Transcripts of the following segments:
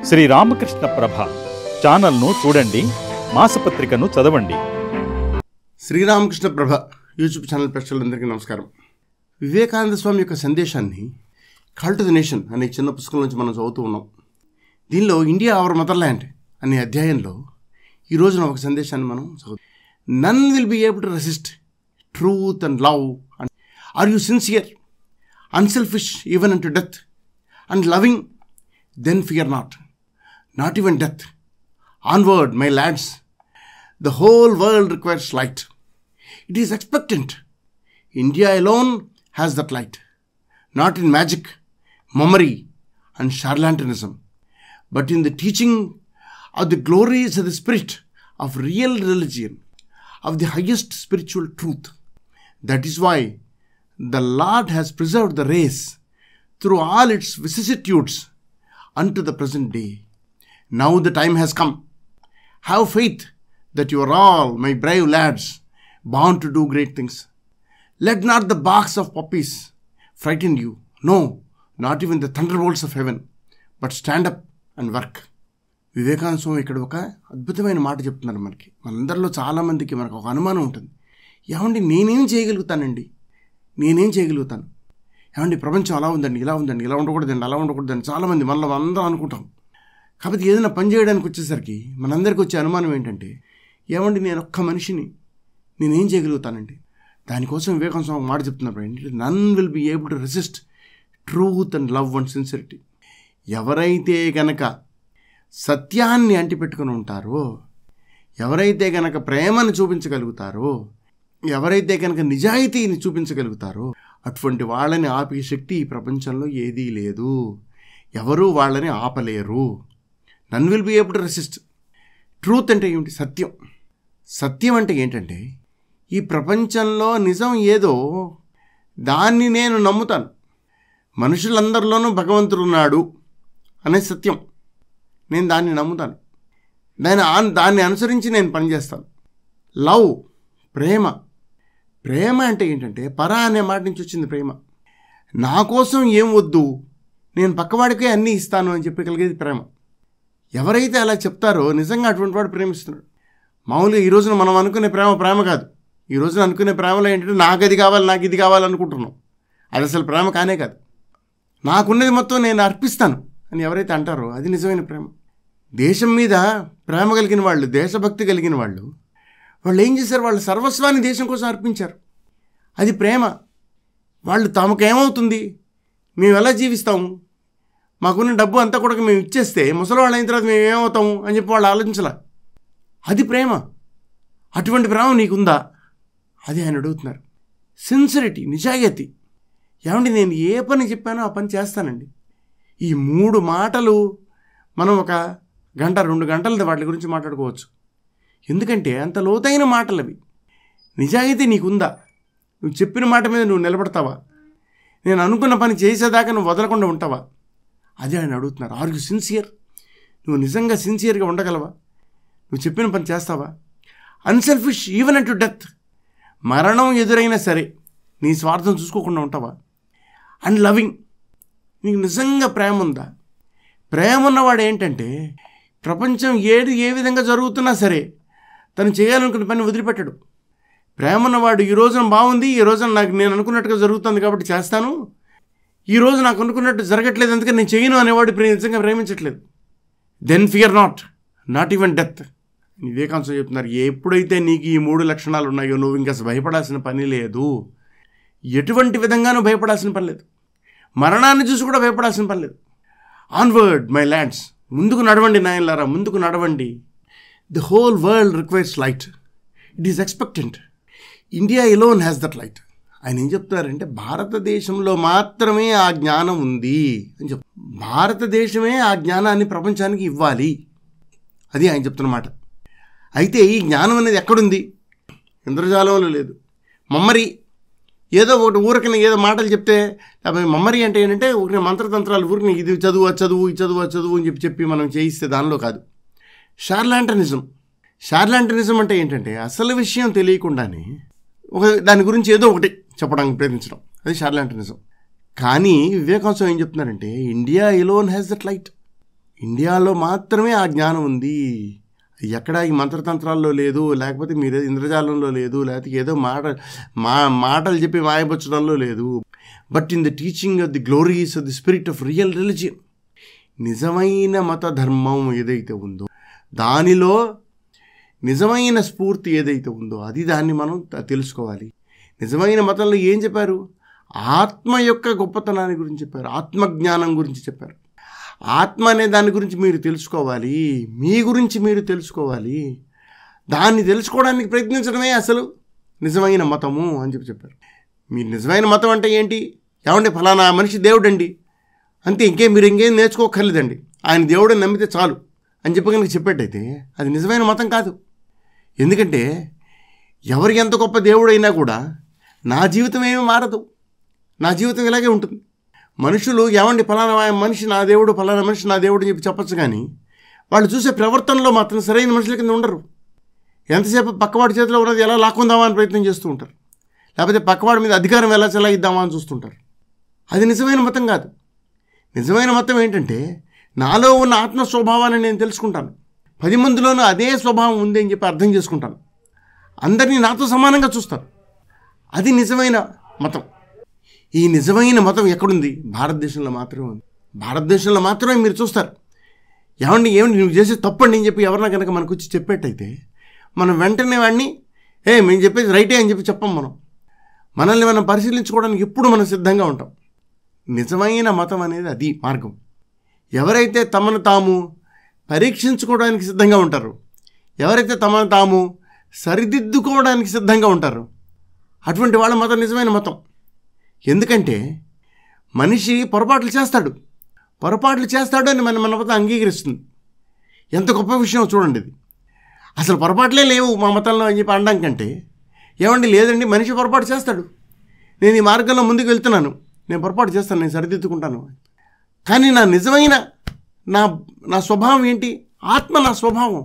శ్రీ రామకృష్ణ ప్రభ ఛానల్ను చూడండి, మాసపత్రికను చదవండి. శ్రీరామకృష్ణ ప్రభ యూట్యూబ్ ఛానల్ ప్రేక్షకులందరికీ నమస్కారం. వివేకానంద స్వామి యొక్క సందేశాన్ని కాల్ టు ది నేషన్ అనే చిన్న పుస్తకం నుంచి మనం చదువుతూ ఉన్నాం. దీనిలో ఇండియా అవర్ మదర్ల్యాండ్ అనే అధ్యాయంలో ఈ రోజున ఒక సందేశాన్ని మనం చదువుతాం. None will be able to resist truth and love. Are you sincere, unselfish even unto death, and loving? Then fear not even death. Onward, my lads. The whole world requires light. It is expectant. India alone has that light. Not in magic, mummery, and charlatanism, but in the teaching of the glories of the spirit of real religion, of the highest spiritual truth. That is why the Lord has preserved the race through all its vicissitudes unto the present day. Now the time has come. Have faith that you are all, my brave lads, bound to do great things. Let not the barks of puppies frighten you. No, not even the thunderbolts of heaven. But stand up and work. Vivekananda Swami ఇక్కడ ఒక అద్భుతమైన మాట చెప్తున్నారు. మనందరిలో చాలామందికి మనకు ఒక అనుమానం ఉంటుంది. ఏమండి నేనేం చేయగలుగుతాను? ఏమండి ప్రపంచం అలా ఉందండి, ఇలా ఉందండి, ఇలా ఉండకూడదండి, అలా ఉండకూడదండి చాలామంది మనలో అందరం అనుకుంటాం. కాబట్టి ఏదైనా పని చేయడానికి వచ్చేసరికి మనందరికీ వచ్చే అనుమానం ఏంటంటే, ఏమండి నేను ఒక్క మనిషిని, నేనేం చేయగలుగుతానండి? దానికోసం వివేకానంద స్వామి మాట చెప్తున్నారు ఏంటంటే, none will be able to resist truth and love and sincerity. ఎవరైతే గనక సత్యాన్ని అంటిపెట్టుకుని ఉంటారో, ఎవరైతే గనక ప్రేమను చూపించగలుగుతారో, ఎవరైతే కనుక నిజాయితీని చూపించగలుగుతారో, అటువంటి వాళ్ళని ఆపే శక్తి ఈ ప్రపంచంలో ఏదీ లేదు. ఎవరూ వాళ్ళని ఆపలేరు. None will be able to resist. Truth అంటే ఏమిటి? సత్యం. సత్యం అంటే ఏంటంటే, ఈ ప్రపంచంలో నిజం ఏదో దాన్ని నేను నమ్ముతాను. మనుషులందరిలోనూ భగవంతుడు ఉన్నాడు అనే సత్యం, నేను దాన్ని నమ్ముతాను. దాన్ని అనుసరించి నేను పనిచేస్తాను. లవ్, ప్రేమ అంటే ఏంటంటే, పరా అనే మాట నుంచి వచ్చింది ప్రేమ. నా కోసం ఏం వద్దు, నేను పక్కవాడికే అన్నీ ఇస్తాను అని చెప్పగలిగేది ప్రేమ. ఎవరైతే అలా చెప్తారో నిజంగా అటువంటి వాడు ప్రేమిస్తున్నాడు. మామూలుగా ఈ రోజున మనం అనుకునే ప్రేమ కాదు. ఈ రోజున అనుకునే ప్రేమలో ఏంటంటే, నాకు అది కావాలి, నాకు ఇది కావాలనుకుంటున్నాం. అది అసలు ప్రేమ కానే కాదు. నాకున్నది మొత్తం నేను అర్పిస్తాను అని ఎవరైతే అంటారో అది నిజమైన ప్రేమ. దేశం మీద ప్రేమ కలిగిన వాళ్ళు, దేశభక్తి కలిగిన వాళ్ళు ఏం చేశారు? వాళ్ళు సర్వస్వాన్ని దేశం కోసం అర్పించారు. అది ప్రేమ. వాళ్ళు తమకేమవుతుంది, మేము ఎలా జీవిస్తాము, మాకున్న డబ్బు అంతా కూడా మేము ఇచ్చేస్తే ముసలివాళ్ళు అయిన తర్వాత మేము ఏమవుతాము అని చెప్పి వాళ్ళు ఆలోచించాల. అది ప్రేమ. అటువంటి ప్రేమ నీకుందా? అది ఆయన అడుగుతున్నారు. సిన్సిరిటీ, నిజాయితీ. ఏమండి నేను ఏ పని చెప్పానో ఆ పని చేస్తానండి. ఈ 3 మాటలు మనం ఒక గంట 2 గంటలది వాటి గురించి మాట్లాడుకోవచ్చు. ఎందుకంటే అంత లోతైన మాటలు అవి. నిజాయితీ నీకుందా? నువ్వు చెప్పిన మాట మీద నువ్వు నిలబడతావా? నేను అనుకున్న పని చేసేదాకా నువ్వు వదలకుండా ఉంటావా? అది ఆయన అడుగుతున్నారు. Are you sincere? నువ్వు నిజంగా సిన్సియర్గా ఉండగలవా? నువ్వు చెప్పిన పని చేస్తావా? Unselfish even unto death. మరణం ఎదురైనా సరే నీ స్వార్థం చూసుకోకుండా ఉంటావా? And loving. నీకు నిజంగా ప్రేమ ఉందా? ప్రేమ ఉన్నవాడు ఏంటంటే, ప్రపంచం ఏ విధంగా జరుగుతున్నా సరే తను చేయాలనుకున్న పని వదిలిపెట్టాడు. ప్రేమ ఉన్నవాడు ఈ రోజున బాగుంది, ఈ రోజున నేను అనుకున్నట్టుగా జరుగుతుంది కాబట్టి చేస్తాను, ఈ రోజు నాకు అనుకున్నట్టు జరగట్లేదు అందుకని నేను చేయను అనేవాడు నిజంగా ప్రేమించట్లేదు. Then fear not even death. Vivekananda చెప్తున్నారు, ఎప్పుడైతే నీకు ఈ 3 లక్షణాలు ఉన్నాయో నువ్వు ఇంకా భయపడాల్సిన పని లేదు. ఎటువంటి విధంగానూ భయపడాల్సిన పని లేదు. మరణాన్ని చూసి కూడా భయపడాల్సిన పని లేదు. Onward my lands. ముందుకు నడవండి నాయనలారా, ముందుకు నడవండి. The whole world requires light. It is expectant. India alone has that light. ఆయన ఏం చెప్తున్నారంటే, భారతదేశంలో మాత్రమే ఆ జ్ఞానం ఉంది అని భారతదేశమే ఆ జ్ఞానాన్ని ప్రపంచానికి ఇవ్వాలి. అది ఆయన చెప్తున్నమాట. అయితే ఈ జ్ఞానం అనేది ఎక్కడుంది? ఇంద్రజాలంలో లేదు. మమ్మరి ఏదో ఒకటి ఊరికనే ఏదో మాటలు చెప్తే, మమ్మరి అంటే ఏంటంటే ఊరిని మంత్రతంత్రాలు, ఊరిని ఇది చదువు ఈ చదువు అని చెప్పి మనం చేయిస్తే దానిలో కాదు. షార్లాంటనిజం అంటే ఏంటంటే, అసలు విషయం తెలియకుండానే దాని గురించి ఏదో ఒకటి చెప్పడానికి ప్రయత్నించడం, అది షార్లాంటనిజం. కానీ వివేకానంద ఏం చెప్తున్నారంటే, India alone has that light. ఇండియాలో మాత్రమే ఆ జ్ఞానం ఉంది. ఎక్కడ ఈ మంత్రతంత్రాల్లో లేదు, లేకపోతే మీరు ఇంద్రజాలంలో లేదు, లేకపోతే ఏదో మాటలు చెప్పి మాయపరచడంలో లేదు. But in the teaching of the glories of the spirit of real religion, నిజమైన మత ధర్మం ఏదైతే ఉందో, దానిలో నిజమైన స్ఫూర్తి ఏదైతే ఉందో అది దాన్ని మనం తెలుసుకోవాలి. నిజమైన మతంలో ఏం చెప్పారు? ఆత్మ యొక్క గొప్పతనాన్ని గురించి చెప్పారు, ఆత్మజ్ఞానం గురించి చెప్పారు. ఆత్మ అనే దాని గురించి మీరు తెలుసుకోవాలి, మీ గురించి మీరు తెలుసుకోవాలి. దాన్ని తెలుసుకోవడానికి ప్రయత్నించడమే అసలు నిజమైన మతము అని చెప్పారు. మీరు నిజమైన మతం అంటే ఏంటి? ఏమంటే ఫలానా మనిషి దేవుడండి అంతే, మీరు ఇంకేం నేర్చుకోకర్లేదండి, ఆయన దేవుడని నమ్మితే చాలు అని చెప్పి కనుక చెప్పేటైతే అది నిజమైన మతం కాదు. ఎందుకంటే ఎవరు ఎంత గొప్ప దేవుడైనా కూడా నా జీవితం ఏమీ మారదు, నా జీవితం ఇలాగే ఉంటుంది. మనుషులు ఏమండి ఫలానా మనిషి నా దేవుడు, ఫలానా మనిషి నా దేవుడు అని చెప్పి చెప్పచ్చు, కానీ వాళ్ళు చూసే ప్రవర్తనలో మాత్రం సరైన మనుషుల కింద ఉండరు. ఎంతసేపు పక్కవాడి చేతిలో ఉన్నది ఎలా లాక్కుందామా అని ప్రయత్నం చేస్తూ ఉంటారు, లేకపోతే పక్కవాడి మీద అధికారం ఎలా చెలాయిద్దామా అని చూస్తుంటారు. అది నిజమైన మతం కాదు. నిజమైన మతం ఏంటంటే నాలో ఉన్న ఆత్మ స్వభావాన్ని నేను తెలుసుకుంటాను, 10 మందిలోనూ అదే స్వభావం ఉంది అని చెప్పి అర్థం చేసుకుంటాను, అందరినీ నాతో సమానంగా చూస్తాను. అది నిజమైన మతం. ఈ నిజమైన మతం ఎక్కడుంది? భారతదేశంలో మాత్రమే ఉంది. భారతదేశంలో మాత్రమే మీరు చూస్తారు. ఏమండి నువ్వు చేసే తప్పండి అని చెప్పి ఎవరన్నా కనుక మనకు వచ్చి చెప్పేటైతే మనం వెంటనే వాడిని మేము చెప్పేది రైటే అని చెప్పి చెప్పం. మనల్ని మనం పరిశీలించుకోవడానికి ఎప్పుడు మనం సిద్ధంగా ఉంటాం. నిజమైన మతం అనేది అది మార్గం. ఎవరైతే తమను తాము పరీక్షించుకోవడానికి సిద్ధంగా ఉంటారో, ఎవరైతే తమను తాము సరిదిద్దుకోవడానికి సిద్ధంగా ఉంటారో అటువంటి వాళ్ళ మతం నిజమైన మతం. ఎందుకంటే మనిషి పొరపాట్లు చేస్తాడు అని మన మతం అంగీకరిస్తుంది. ఎంత గొప్ప విషయం చూడండి ఇది. అసలు పొరపాట్లే లేవు మా మతంలో అని చెప్పి అనడం కంటే, ఏమండి లేదండి మనిషి పొరపాటు చేస్తాడు, నేను ఈ మార్గంలో ముందుకు వెళ్తున్నాను, నేను పొరపాటు చేస్తాను, నేను సరిదిద్దుకుంటాను. కానీ నా నిజమైన నా స్వభావం ఏంటి? ఆత్మ నా స్వభావం.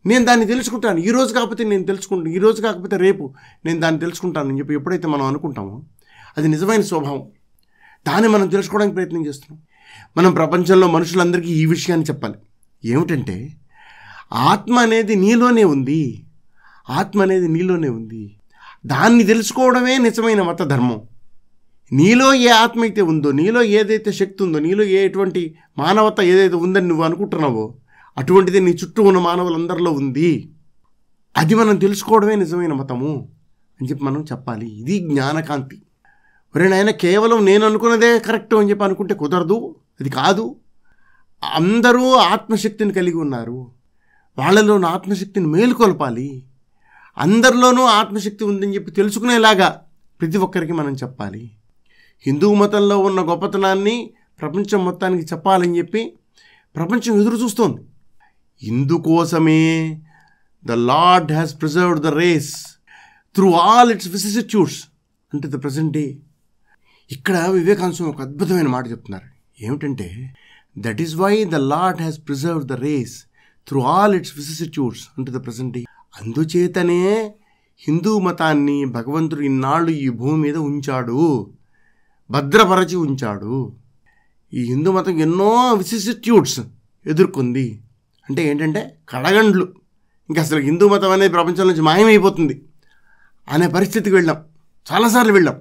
నేను దాన్ని తెలుసుకుంటాను. ఈరోజు కాకపోతే నేను తెలుసుకుంటాను, ఈరోజు కాకపోతే రేపు నేను దాన్ని తెలుసుకుంటాను అని చెప్పి ఎప్పుడైతే మనం అనుకుంటామో అది నిజమైన స్వభావం. దాన్ని మనం తెలుసుకోవడానికి ప్రయత్నం చేస్తున్నాం. మనం ప్రపంచంలో మనుషులందరికీ ఈ విషయాన్ని చెప్పాలి. ఏమిటంటే ఆత్మ అనేది నీలోనే ఉంది, ఆత్మ అనేది నీలోనే ఉంది. దాన్ని తెలుసుకోవడమే నిజమైన మత ధర్మం. నీలో ఏ ఆత్మ అయితే ఉందో, నీలో ఏదైతే శక్తి ఉందో, నీలో ఎటువంటి మానవత ఏదైతే ఉందని నువ్వు అనుకుంటున్నావో అటువంటిది నీ చుట్టూ ఉన్న మానవులందరిలో ఉంది. అది మనం తెలుసుకోవడమే నిజమైన మతము అని చెప్పి మనం చెప్పాలి. ఇది జ్ఞానకాంతి. నాయన కేవలం నేను అనుకున్నదే కరెక్ట్ అని చెప్పి అనుకుంటే కుదరదు, అది కాదు. అందరూ ఆత్మశక్తిని కలిగి ఉన్నారు, వాళ్ళలోని ఆత్మశక్తిని మేలుకొల్పాలి. అందరిలోనూ ఆత్మశక్తి ఉందని చెప్పి తెలుసుకునేలాగా ప్రతి ఒక్కరికి మనం చెప్పాలి. హిందూ మతంలో ఉన్న గొప్పతనాన్ని ప్రపంచం మొత్తానికి చెప్పాలని చెప్పి ప్రపంచం ఎదురు చూస్తోంది. ఇందుకోసమే the lord has preserved the race through all its vicissitudes అంటే ద ప్రజెంట్ డే. ఇక్కడ వివేకానంద ఒక అద్భుతమైన మాట చెప్తున్నారు. ఏమిటంటే that is why the lord has preserved the race through all its vicissitudes అంటే ద ప్రజెంట్ డే. అందుచేతనే హిందూ మతాన్ని భగవంతుడు ఇన్నాళ్ళు ఈ భూమి మీద ఉంచాడు, భద్రపరచి ఉంచాడు. ఈ హిందూ మతం ఎన్నో విసిసిట్యూడ్స్ ఎదుర్కొంది. అంటే ఏంటంటే కడగండ్లు, ఇంకా అసలు హిందూ మతం అనేది ప్రపంచం నుంచి మాయమైపోతుంది అనే పరిస్థితికి వెళ్ళాం, చాలాసార్లు వెళ్ళాం.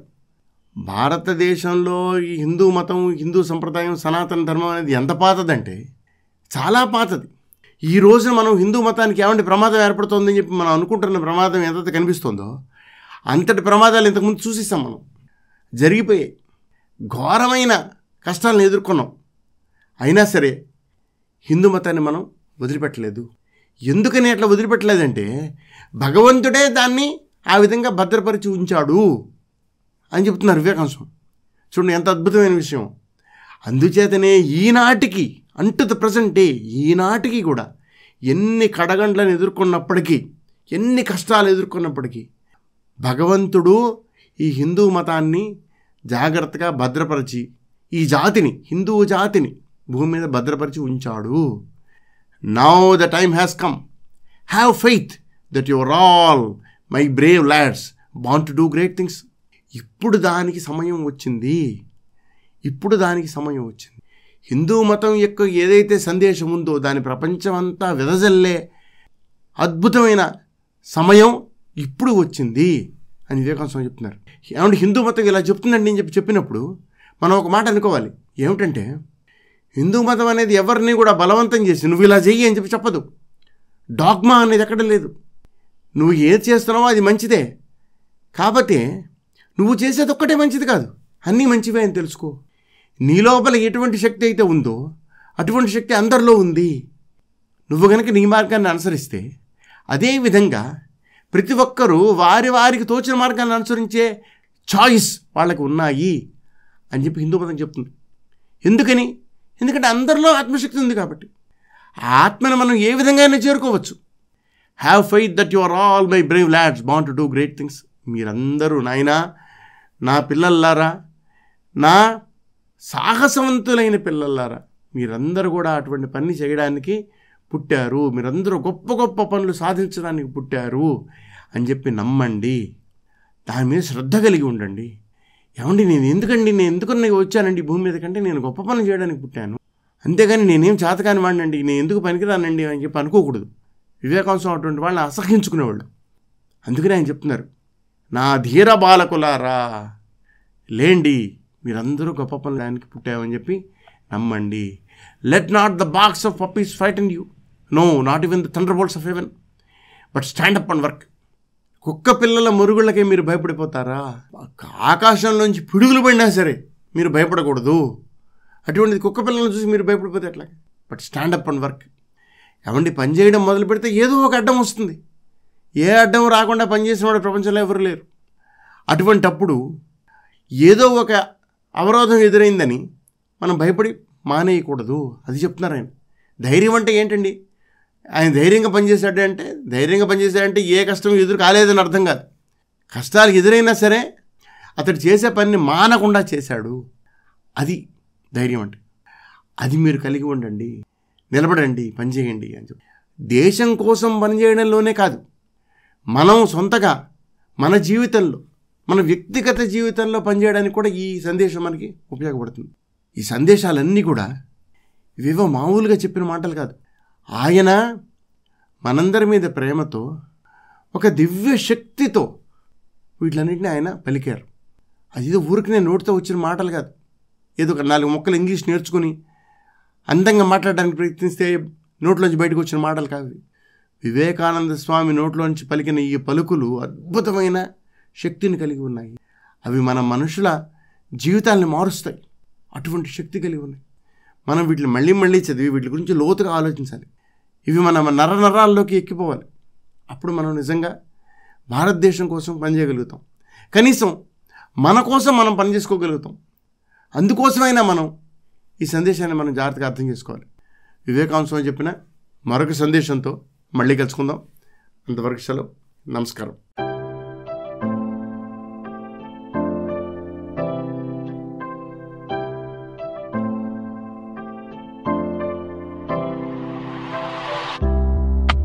భారతదేశంలో ఈ హిందూ మతం, హిందూ సంప్రదాయం, సనాతన ధర్మం అనేది ఎంత పాతదంటే చాలా పాతది. ఈ రోజున మనం హిందూ మతానికి ఏమంటే ప్రమాదం ఏర్పడుతుందని చెప్పి మనం అనుకుంటున్న ప్రమాదం ఎంతైతే కనిపిస్తుందో అంతటి ప్రమాదాలు ఇంతకుముందు చూసేసాం, మనం జరిగిపోయాయి. ఘోరమైన కష్టాలను ఎదుర్కొన్నాం. అయినా సరే హిందూ మతాన్ని మనం వదిలిపెట్టలేదు. ఎందుకని అట్లా వదిలిపెట్టలేదంటే భగవంతుడే దాన్ని ఆ విధంగా భద్రపరిచి ఉంచాడు అని చెప్తున్నారు వివేకానంద. చూడండి ఎంత అద్భుతమైన విషయం. అందుచేతనే ఈనాటికి అంటు ద ప్రజెంట్ డే, ఈనాటికి కూడా ఎన్ని కడగండ్లను ఎదుర్కొన్నప్పటికీ, ఎన్ని కష్టాలు ఎదుర్కొన్నప్పటికీ భగవంతుడు ఈ హిందూ మతాన్ని జాగ్రత్తగా భద్రపరిచి ఈ జాతిని, హిందూ జాతిని భూమి మీద భద్రపరిచి ఉంచాడు. Now the time has come. Have faith that you are all my brave lads want to do great things. ఇప్పుడు దానికి సమయం వచ్చింది, ఇప్పుడు దానికి సమయం వచ్చింది. హిందూ మతం యొక్క ఏదైతే సందేశం ఉందో దాని ప్రపంచమంతా వెదజల్లే అద్భుతమైన సమయం ఇప్పుడు వచ్చింది అని వివేకానంద స్వామి చెప్తున్నారు. ఏమంటే హిందూ మతం ఇలా చెప్తుందండి అని చెప్పినప్పుడు మనం ఒక మాట అనుకోవాలి. ఏమిటంటే హిందూ మతం అనేది ఎవరిని కూడా బలవంతం చేసి నువ్వు ఇలా చెయ్యి అని చెప్పదు. డాగ్మా అనేది ఎక్కడ లేదు. నువ్వు ఏది చేస్తున్నావో అది మంచిదే. కాబట్టి నువ్వు చేసేది ఒక్కటే మంచిది కాదు, అన్నీ మంచివే అని తెలుసుకో. నీ లోపల ఎటువంటి శక్తి అయితే ఉందో అటువంటి శక్తి అందరిలో ఉంది. నువ్వు కనుక నీ మార్గాన్ని అనుసరిస్తే అదేవిధంగా ప్రతి ఒక్కరూ వారికి తోచిన మార్గాన్ని అనుసరించే చాయిస్ వాళ్ళకి ఉన్నాయి అని చెప్పి హిందూ మతం చెప్తుంది. ఎందుకంటే అందరిలో ఆత్మశక్తి ఉంది కాబట్టి ఆ ఆత్మను మనం ఏ విధంగా చేరుకోవచ్చు. Have faith that you are all my brave lads born to do great things. మీరందరూ నాయనా, నా పిల్లల్లారా, నా సాహసవంతులైన పిల్లల్లారా, మీరందరూ కూడా అటువంటి పని చేయడానికి పుట్టారు. మీరందరూ గొప్ప గొప్ప పనులు సాధించడానికి పుట్టారు అని చెప్పి నమ్మండి. దాని మీద శ్రద్ధ కలిగి ఉండండి. ఏమండి నేను ఎందుకు వచ్చానండి భూమి మీద కంటే నేను గొప్ప పనులు చేయడానికి పుట్టాను, అంతేగాని నేనేం చేతకాని వాడినండి, నేను ఎందుకు పనికిరానండి అని చెప్పి అనుకోకూడదు. వివేకానంద స్వామి అటువంటి వాళ్ళని అసహించుకునేవాళ్ళు. అందుకని ఆయన చెప్తున్నారు, నా ధీర బాలకులారా లేండి, మీరందరూ గొప్ప పనులకి పుట్టామని చెప్పి నమ్మండి. Let not the barks of puppies frighten you, no not even the thunderbolts of heaven, but stand up and work. కుక్క పిల్లల మురుగులకే మీరు భయపడిపోతారా? ఆకాశంలోంచి పిడుగులు పడినా సరే మీరు భయపడకూడదు. అటువంటిది కుక్క పిల్లలను చూసి మీరు భయపడిపోతే ఎట్లా? But stand up and work. ఏమండి పని చేయడం మొదలు పెడితే ఏదో ఒక అడ్డం వస్తుంది. ఏ అడ్డం రాకుండా పనిచేసిన వాడు ప్రపంచంలో ఎవరు లేరు. అటువంటప్పుడు ఏదో ఒక అవరోధం ఎదురైందని మనం భయపడి మానేయకూడదు. అది చెప్తున్నారు ఆయన. ధైర్యం అంటే ఏంటండి? ఆయన ధైర్యంగా పనిచేశాడంటే ఏ కష్టం ఎదురు కాలేదని అర్థం కాదు. కష్టాలు ఎదురైనా సరే అతడు చేసే పనిని మానకుండా చేశాడు. అది ధైర్యం అంటే. అది మీరు కలిగి ఉండండి, నిలబడండి, పనిచేయండి అని చెప్పి. దేశం కోసం పనిచేయడంలోనే కాదు, మనం సొంతగా మన జీవితంలో, మన వ్యక్తిగత జీవితంలో పనిచేయడానికి కూడా ఈ సందేశం మనకి ఉపయోగపడుతుంది. ఈ సందేశాలన్నీ కూడా ఇవేవో మామూలుగా చెప్పిన మాటలు కాదు. ఆయన మనందరి మీద ప్రేమతో, ఒక దివ్య శక్తితో వీటిలన్నింటినీ ఆయన పలికారు. అదేదో ఊరికి నోటితో వచ్చిన మాటలు కాదు. ఏదో ఒక 4 ముక్కలు ఇంగ్లీష్ నేర్చుకుని అందంగా మాట్లాడడానికి ప్రయత్నిస్తే నోట్లోంచి బయటకు వచ్చిన మాటలు కాదు. వివేకానంద స్వామి నోట్లోంచి పలికిన ఈ పలుకులు అద్భుతమైన శక్తిని కలిగి ఉన్నాయి. అవి మన మనుషుల జీవితాలను మారుస్తాయి. అటువంటి శక్తి కలిగి ఉన్నాయి. మనం వీటిని మళ్ళీ చదివి వీటి గురించి లోతుగా ఆలోచించాలి. ఇవి మన నరాల్లోకి ఎక్కిపోవాలి. అప్పుడు మనం నిజంగా భారతదేశం కోసం పనిచేయగలుగుతాం. కనీసం మన కోసం మనం పనిచేసుకోగలుగుతాం. అందుకోసమైనా మనం ఈ సందేశాన్ని మనం జాగ్రత్తగా అర్థం చేసుకోవాలి. వివేకానంద స్వామి చెప్పిన మరొక సందేశంతో మళ్ళీ కలుసుకుందాం. అంతవరకు సెలవు. నమస్కారం.